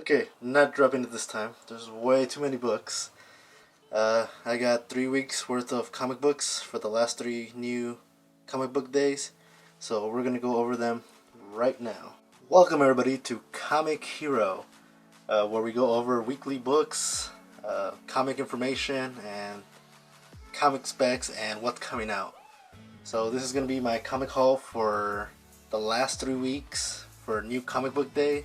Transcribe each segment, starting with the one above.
Okay, not dropping it this time. There's way too many books. I got 3 weeks worth of comic books for the last three new comic book days, so we're gonna go over them right now. Welcome everybody to Comic Hero, where we go over weekly books, comic information, and comic specs and what's coming out. So this is gonna be my comic haul for the last 3 weeks for new comic book day.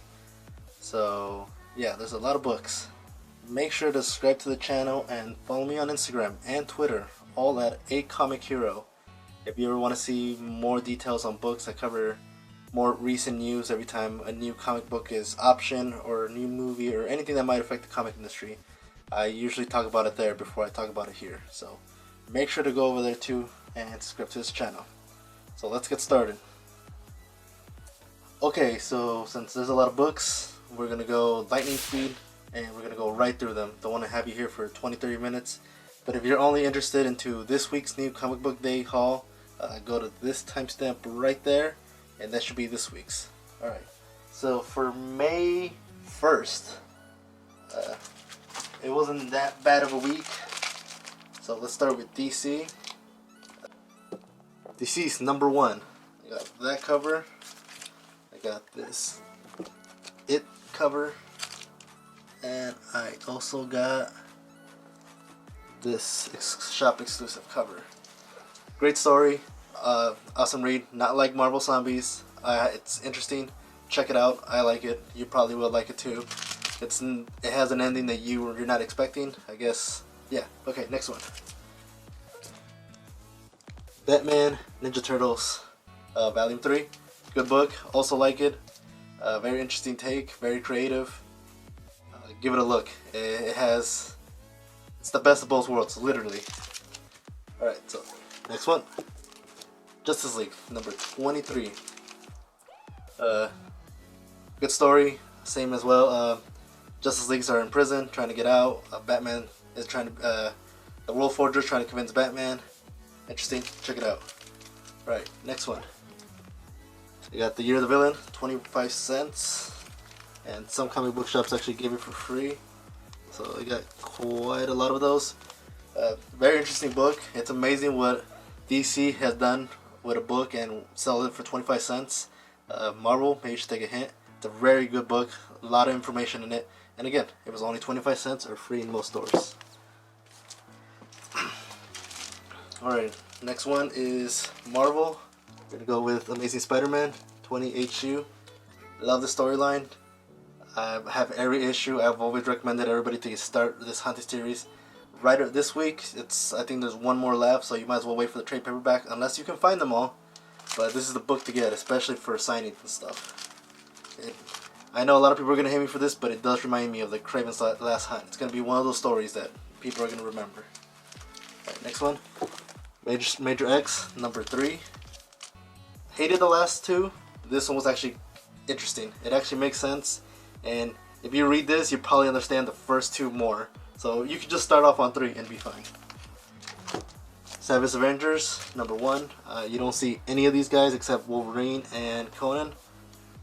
So yeah, there's a lot of books. Make sure to subscribe to the channel and follow me on Instagram and Twitter, all at A Comic Hero. If you ever want to see more details on books, I cover more recent news every time a new comic book is optioned or a new movie or anything that might affect the comic industry. I usually talk about it there before I talk about it here. So make sure to go over there too and subscribe to this channel. So let's get started. Okay, so since there's a lot of books, we're gonna go lightning speed and we're gonna go right through them. Don't want to have you here for 20-30 minutes, but if you're only interested into this week's new comic book day haul, go to this timestamp right there and that should be this week's. Alright, so for May 1st, it wasn't that bad of a week, so let's start with DC. DC's number one. I got that cover. I got this It cover, and I also got this shop exclusive cover. Great story, awesome read. Not like Marvel Zombies. It's interesting. Check it out. I like it. You probably will like it too. It has an ending that you're not expecting, I guess. Yeah. Okay. Next one. Batman Ninja Turtles, Volume 3. Good book. Also like it. Very interesting take, very creative. Give it a look. It's the best of both worlds, literally. Alright, so next one. Justice League, number 23. Good story, same as well. Justice Leagues are in prison, trying to get out. Batman is trying to, the World Forger trying to convince Batman. Interesting, check it out. Alright, next one. You got The Year of the Villain, 25 cents, and some comic book shops actually gave it for free, so I got quite a lot of those. Very interesting book. It's amazing what DC has done with a book and sell it for 25 cents. Marvel, maybe you should take a hint. It's a very good book, a lot of information in it, and again, it was only 25 cents or free in most stores. Alright, next one is Marvel. We're gonna go with Amazing Spider-Man 20 HU. Love the storyline. I have every issue. I've always recommended everybody to start this Hunted series. Right this week, I think there's one more left, so you might as well wait for the trade paperback unless you can find them all. But this is the book to get, especially for signings and stuff. I know a lot of people are gonna hate me for this, but it does remind me of the Kraven's Last Hunt. It's gonna be one of those stories that people are gonna remember. Alright, next one. Major X, number 3. Hated the last two. This one was actually interesting. It actually makes sense, and if you read this, you probably understand the first two more. So you could just start off on 3 and be fine. Savage Avengers, number 1. You don't see any of these guys except Wolverine and Conan.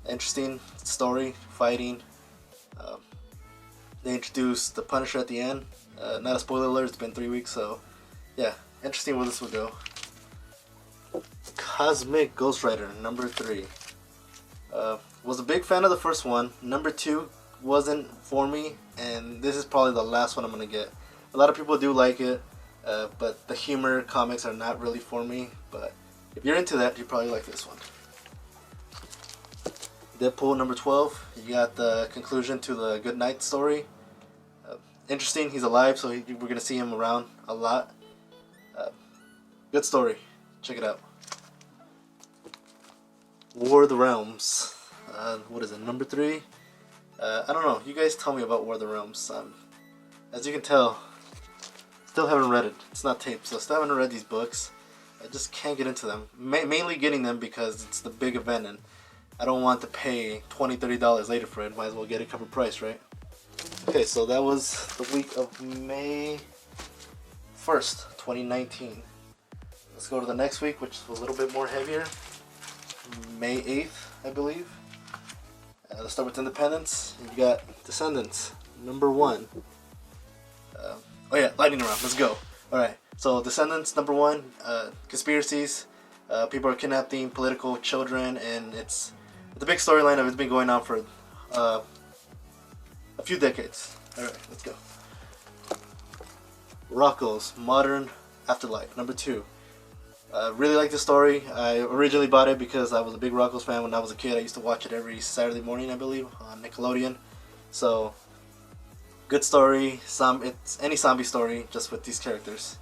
Interesting story, fighting. They introduced the Punisher at the end. Not a spoiler alert, it's been 3 weeks, so yeah, interesting where this will go. Cosmic Ghost Rider, number 3. Was a big fan of the first one. Number 2 wasn't for me, and this is probably the last one I'm gonna get. A lot of people do like it, but the humor comics are not really for me. But if you're into that, you probably like this one. Deadpool number 12. You got the conclusion to the Good Night story. Interesting. He's alive, so we're gonna see him around a lot. Good story. Check it out. War of the Realms. What is it, number 3? I don't know. You guys tell me about War of the Realms. As you can tell, still haven't read it. It's not taped, so still haven't read these books. I just can't get into them. Mainly getting them because it's the big event, and I don't want to pay $20, $30 later for it. Might as well get it cover price, right? Okay, so that was the week of May 1st, 2019. Let's go to the next week, which is a little bit more heavier. May 8th, I believe. Let's start with Independence. You got Descendants, number 1. Oh yeah, lightning round. Let's go. All right. So Descendants, number 1. Conspiracies. People are kidnapping political children, and it's a big storyline of it's been going on for a few decades. All right, let's go. Rocko's Modern Afterlife, number 2. Really like the story. I originally bought it because I was a big Rocko's fan when I was a kid. I used to watch it every Saturday morning, I believe, on Nickelodeon. So, good story. It's any zombie story, just with these characters.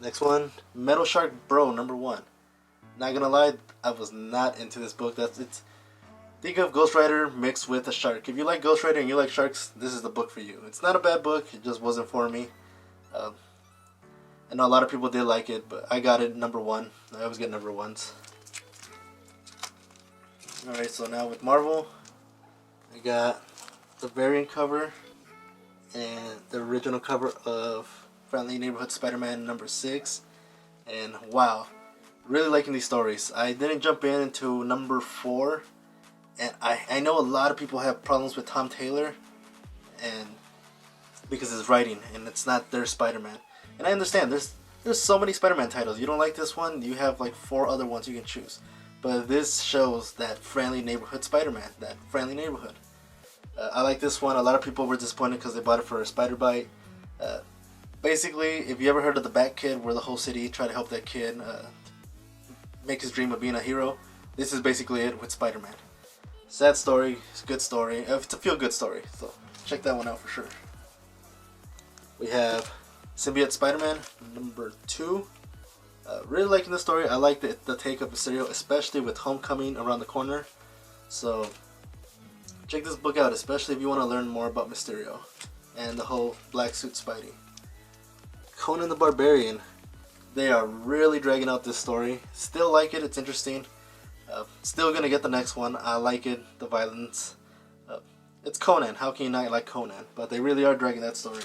Next one, Metal Shark Bro, number 1. Not gonna lie, I was not into this book. Think of Ghost Rider mixed with a shark. If you like Ghost Rider and you like sharks, this is the book for you. It's not a bad book, it just wasn't for me. I know a lot of people did like it, but I got it number 1. I always get number 1s. Alright, so now with Marvel, I got the variant cover and the original cover of Friendly Neighborhood Spider-Man number 6. And wow, really liking these stories. I didn't jump into number 4. And I know a lot of people have problems with Tom Taylor, and because his writing, and it's not their Spider-Man. And I understand, there's so many Spider-Man titles. You don't like this one, you have like 4 other ones you can choose. But this shows that friendly neighborhood Spider-Man, that friendly neighborhood. I like this one. A lot of people were disappointed because they bought it for a spider bite. Basically, if you ever heard of the Bat Kid, where the whole city tried to help that kid make his dream of being a hero, this is basically it with Spider-Man. Sad story, it's a good story. It's a feel-good story, so check that one out for sure. We have Symbiote Spider-Man, number 2. Really liking the story. I like the take of Mysterio, especially with Homecoming around the corner. So check this book out, especially if you want to learn more about Mysterio and the whole black suit Spidey. Conan the Barbarian. They are really dragging out this story. Still like it, it's interesting. Still gonna get the next one. I like it, the violence. It's Conan, how can you not like Conan? But they really are dragging that story.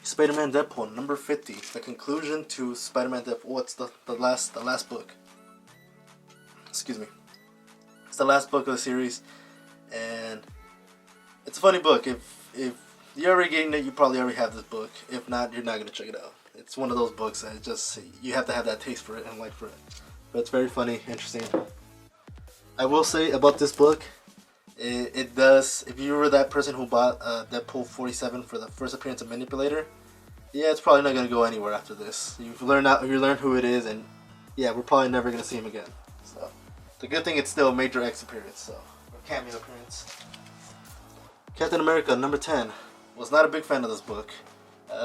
Spider-Man Deadpool, number 50. The conclusion to Spider-Man Deadpool. What's the last book? Excuse me. It's the last book of the series, and it's a funny book. If you're already getting it, you probably already have this book. If not, you're not gonna check it out. It's one of those books that you have to have that taste for it and like for it. But it's very funny, interesting. I will say about this book, it does. If you were that person who bought Deadpool 47 for the first appearance of Manipulator, yeah, it's probably not gonna go anywhere after this. You learn who it is, and yeah, we're probably never gonna see him again. So the good thing, it's still a Major X appearance, or cameo appearance. Captain America, number 10. Was not a big fan of this book.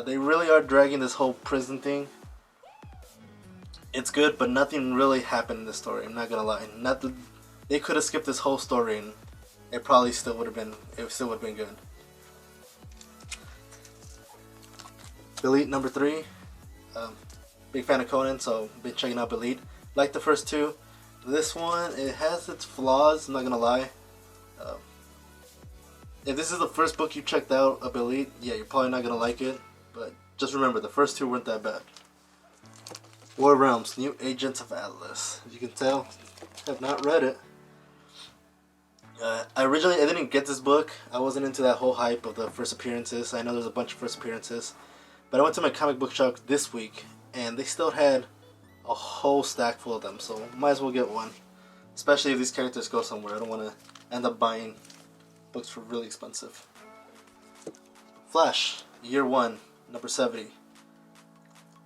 They really are dragging this whole prison thing. It's good, but nothing really happened in this story. I'm not gonna lie. They could have skipped this whole story, and it probably still would have been. It still would have been good. Elite number 3. Big fan of Conan, so been checking out Elite. Like the first 2. This one, it has its flaws. I'm not gonna lie. If this is the first book you checked out of Elite, yeah, you're probably not gonna like it. But just remember, the first 2 weren't that bad. War Realms, New Agents of Atlas. As you can tell, I have not read it. I didn't get this book. I wasn't into that whole hype of the first appearances. I know there's a bunch of first appearances. But I went to my comic book shop this week, and they still had a whole stack full of them. So might as well get one. Especially if these characters go somewhere. I don't want to end up buying books for really expensive. Flash, Year 1, number 70.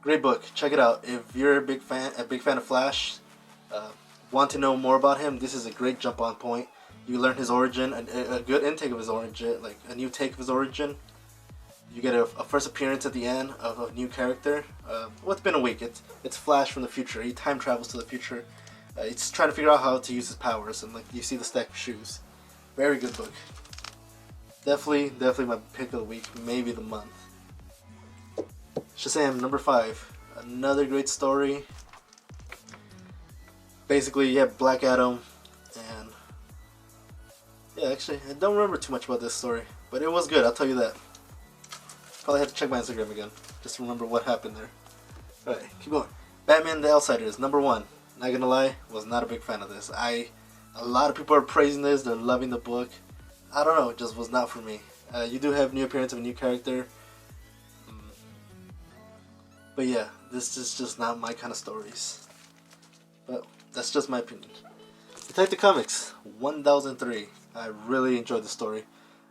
Great book. Check it out. If you're a big fan of Flash, want to know more about him, this is a great jump on point. You learn his origin, a good intake of his origin, like a new take of his origin. You get a first appearance at the end of a new character. It's been a week. It's Flash from the future. He time travels to the future. He's trying to figure out how to use his powers, and like you see the stack of shoes. Very good book. Definitely my pick of the week, maybe the month. Shazam, number 5. Another great story. Basically, you have Black Adam, and yeah, actually, I don't remember too much about this story, but it was good, I'll tell you that. Probably have to check my Instagram again, just to remember what happened there. Alright, keep going. Batman the Outsiders, number 1. not gonna lie, was not a big fan of this. A lot of people are praising this. They're loving the book. I don't know, it just was not for me. You do have new appearance of a new character, but yeah, this is just not my kind of stories. But that's just my opinion. Detective Comics 1003. I really enjoyed the story.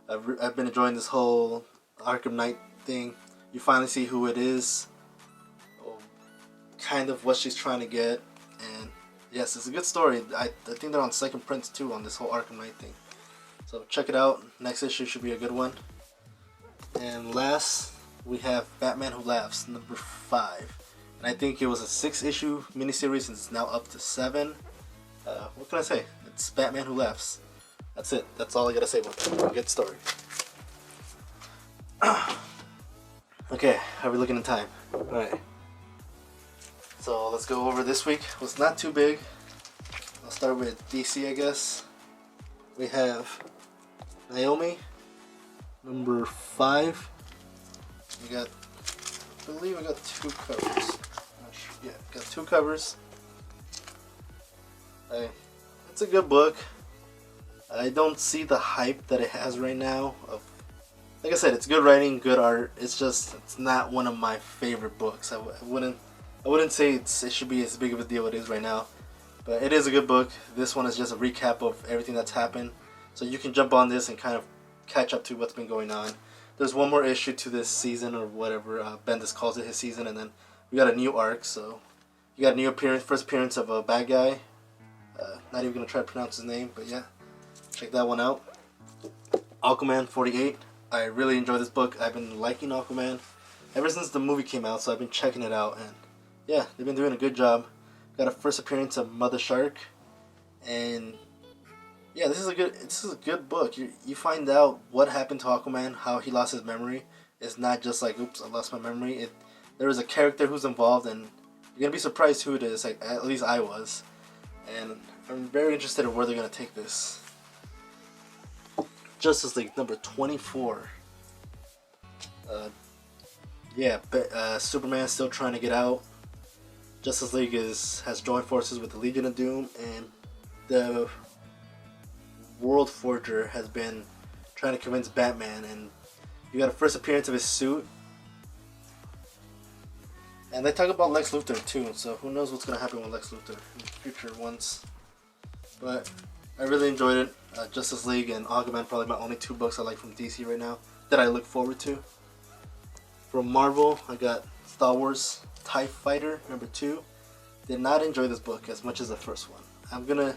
I've been enjoying this whole Arkham Knight thing. You finally see who it is, kind of what she's trying to get, and yes, it's a good story. I think they're on second prints too on this whole Arkham Knight thing. So check it out. Next issue should be a good one. And last, we have Batman Who Laughs, number 5. And I think it was a 6-issue miniseries and it's now up to 7. What can I say? It's Batman Who Laughs. That's it. That's all I gotta say about that. Good story. Okay, how are we looking in time? Alright. So let's go over this week. It was not too big. I'll start with DC, I guess. We have Naomi, number 5. We got, I believe I got 2 covers. Yeah, got 2 covers. It's a good book. I don't see the hype that it has right now. Like I said, it's good writing, good art. It's not one of my favorite books. I wouldn't say it should be as big of a deal as it is right now. But it is a good book. This one is just a recap of everything that's happened. So you can jump on this and kind of catch up to what's been going on. There's one more issue to this season or whatever. Bendis calls it his season, and then we got a new arc. So you got a new first appearance of a bad guy. Not even gonna try to pronounce his name, but yeah, check that one out. Aquaman 48. I really enjoy this book. I've been liking Aquaman ever since the movie came out, so I've been checking it out, and yeah, they've been doing a good job. Got a first appearance of Mother Shark, and yeah, this is a good book. You find out what happened to Aquaman, how he lost his memory. It's not just like, oops, I lost my memory. There is a character who's involved, and you're gonna be surprised who it is. Like, at least I was, and I'm very interested in where they're gonna take this. Justice League number 24. Superman's still trying to get out. Justice League has joined forces with the Legion of Doom, and the World Forger has been trying to convince Batman, and you got a first appearance of his suit. And they talk about Lex Luthor too, so who knows what's gonna happen with Lex Luthor in future ones. But I really enjoyed it. Justice League and Aquaman, probably my only 2 books I like from DC right now that I look forward to. From Marvel, I got Star Wars TIE Fighter number 2. Did not enjoy this book as much as the first one. I'm gonna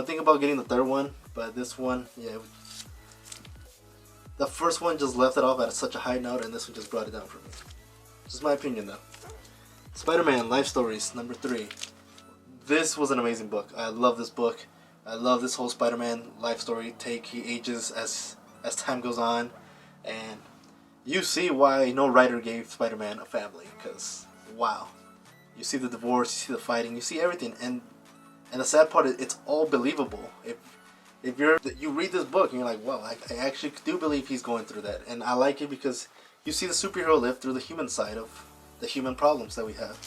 think about getting the 3rd one, but this one, yeah, the first one just left it off at such a high note, and this one just brought it down for me. Just my opinion though. Spider-Man Life Stories number 3. This was an amazing book. I love this book. I love this whole Spider-Man life story take. He ages as time goes on, and you see why no writer gave Spider-Man a family, because wow, you see the divorce, you see the fighting, you see everything, and the sad part is it's all believable. If you read this book and you're like, wow, I actually do believe he's going through that, and I like it because you see the superhero live through the human side of the human problems that we have.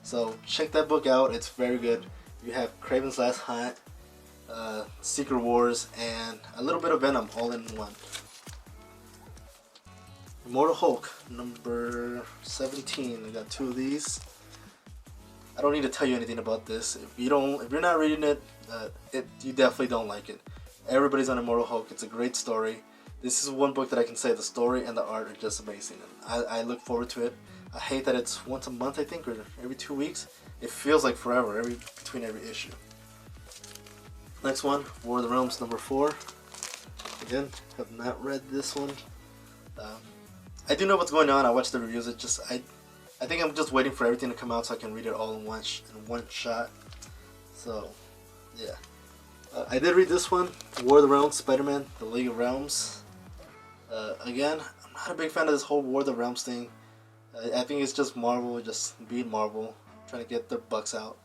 So check that book out. It's very good. You have Kraven's Last Hunt, Secret Wars, and a little bit of Venom all in one. Immortal Hulk number 17. I got 2 of these. I don't need to tell you anything about this. If you're not reading it, you definitely don't like it. Everybody's on Immortal Hulk. It's a great story. This is one book that I can say the story and the art are just amazing. And I look forward to it. I hate that it's once a month, I think, or every 2 weeks. It feels like forever between every issue. Next one, War of the Realms number 4. Again, have not read this one. I do know what's going on. I watched the reviews. I think I'm just waiting for everything to come out so I can read it all in one shot. So, yeah. I did read this one, War of the Realms, Spider-Man, The League of Realms. Again, I'm not a big fan of this whole War of the Realms thing. I think it's just Marvel, just being Marvel, trying to get their bucks out.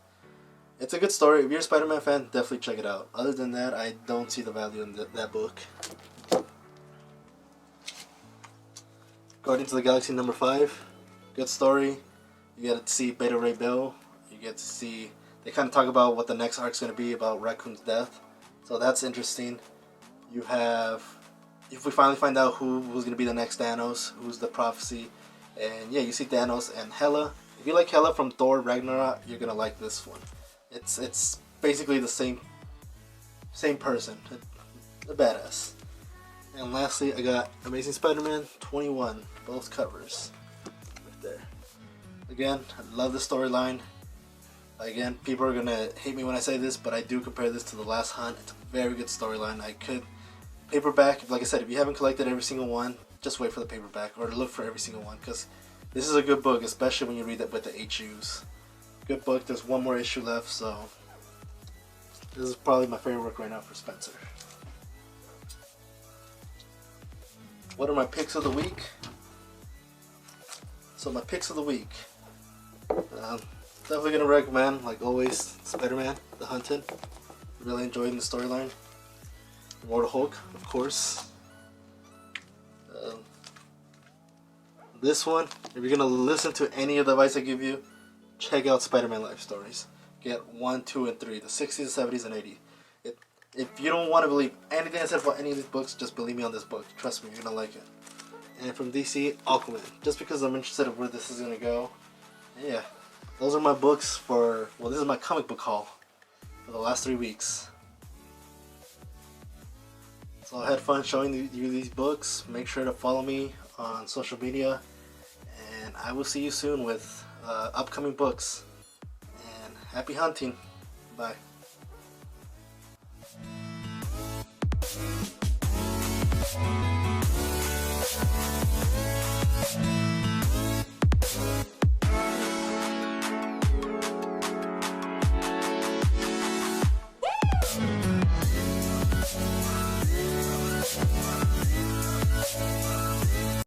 It's a good story. If you're a Spider-Man fan, definitely check it out. Other than that, I don't see the value in that book. Guardians of the Galaxy number 5. Good story. You get to see Beta Ray Bill. You get to see they kind of talk about what the next arc's going to be about Raccoon's death. So that's interesting. You have, if we finally find out who's going to be the next Thanos, who's the prophecy, and yeah, you see Thanos and Hela. If you like Hela from Thor Ragnarok, you're going to like this one. It's basically the same person, a badass. And lastly, I got Amazing Spider-Man 21, both covers, right there. Again, I love the storyline. Again, people are gonna hate me when I say this, but I do compare this to The Last Hunt. It's a very good storyline. I could paperback, like I said, if you haven't collected every single one, just wait for the paperback or look for every single one, because this is a good book, especially when you read it with the HUs. Good book. There's one more issue left, so this is probably my favorite work right now for Spencer. What are my picks of the week? So my picks of the week. Definitely gonna recommend, like always, Spider-Man: The Hunted. Really enjoying the storyline. Immortal Hulk, of course. This one, if you're gonna listen to any of the advice I give you, check out Spider-Man Life Stories. Get 1, 2, and 3, the 60s, 70s, and 80s. If you don't want to believe anything I said about any of these books, just believe me on this book. Trust me, you're gonna like it. And from DC, Aquaman. Just because I'm interested in where this is gonna go. Yeah, those are my books for, well, this is my comic book haul for the last 3 weeks. So I had fun showing you these books. Make sure to follow me on social media, and I will see you soon with upcoming books. And happy hunting. Bye.